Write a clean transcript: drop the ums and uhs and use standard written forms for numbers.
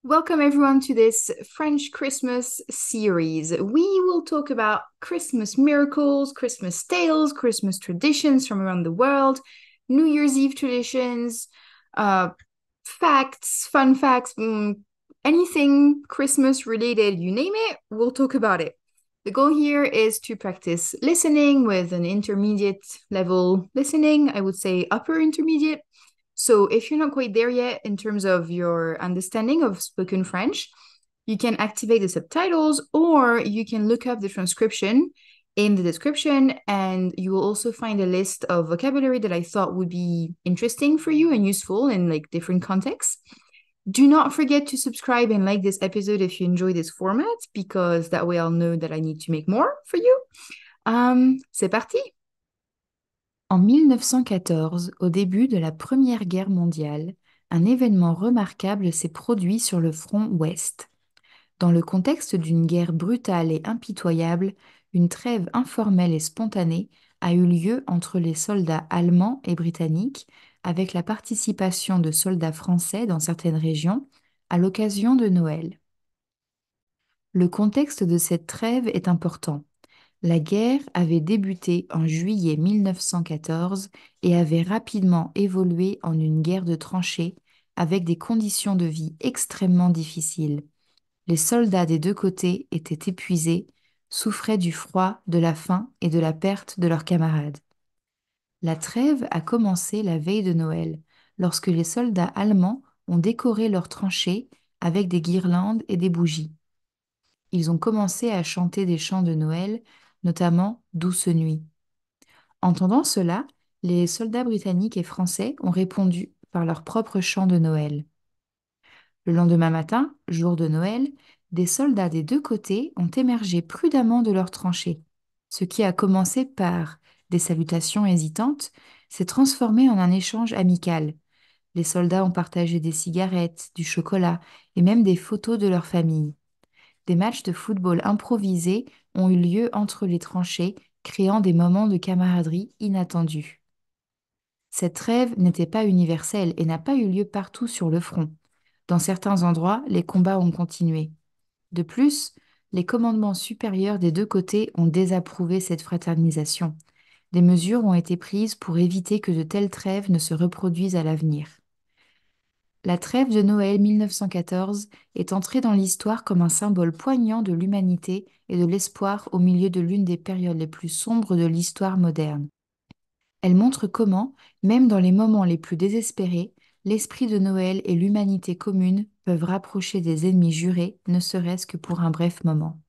Welcome everyone to this French Christmas series. We will talk about Christmas miracles, Christmas tales, Christmas traditions from around the world, New Year's Eve traditions, uh, facts, fun facts, anything Christmas related, you name it, we'll talk about it. The goal here is to practice listening with an intermediate level listening, I would say upper intermediate. So if you're not quite there yet in terms of your understanding of spoken French, you can activate the subtitles or you can look up the transcription in the description, and you will also find a list of vocabulary that I thought would be interesting for you and useful in like different contexts. Do not forget to subscribe and like this episode if you enjoy this format, because that way I'll know that I need to make more for you. C'est parti! En 1914, au début de la Première Guerre mondiale, un événement remarquable s'est produit sur le front ouest. Dans le contexte d'une guerre brutale et impitoyable, une trêve informelle et spontanée a eu lieu entre les soldats allemands et britanniques, avec la participation de soldats français dans certaines régions, à l'occasion de Noël. Le contexte de cette trêve est important. La guerre avait débuté en juillet 1914 et avait rapidement évolué en une guerre de tranchées avec des conditions de vie extrêmement difficiles. Les soldats des deux côtés étaient épuisés, souffraient du froid, de la faim et de la perte de leurs camarades. La trêve a commencé la veille de Noël, lorsque les soldats allemands ont décoré leurs tranchées avec des guirlandes et des bougies. Ils ont commencé à chanter des chants de Noël, notamment Douce nuit. Entendant cela, les soldats britanniques et français ont répondu par leurs propres chants de Noël. Le lendemain matin, jour de Noël, des soldats des deux côtés ont émergé prudemment de leurs tranchées. Ce qui a commencé par des salutations hésitantes s'est transformé en un échange amical. Les soldats ont partagé des cigarettes, du chocolat et même des photos de leur famille. Des matchs de football improvisés ont eu lieu entre les tranchées, créant des moments de camaraderie inattendus. Cette trêve n'était pas universelle et n'a pas eu lieu partout sur le front. Dans certains endroits, les combats ont continué. De plus, les commandements supérieurs des deux côtés ont désapprouvé cette fraternisation. Des mesures ont été prises pour éviter que de telles trêves ne se reproduisent à l'avenir. La trêve de Noël 1914 est entrée dans l'histoire comme un symbole poignant de l'humanité et de l'espoir au milieu de l'une des périodes les plus sombres de l'histoire moderne. Elle montre comment, même dans les moments les plus désespérés, l'esprit de Noël et l'humanité commune peuvent rapprocher des ennemis jurés, ne serait-ce que pour un bref moment.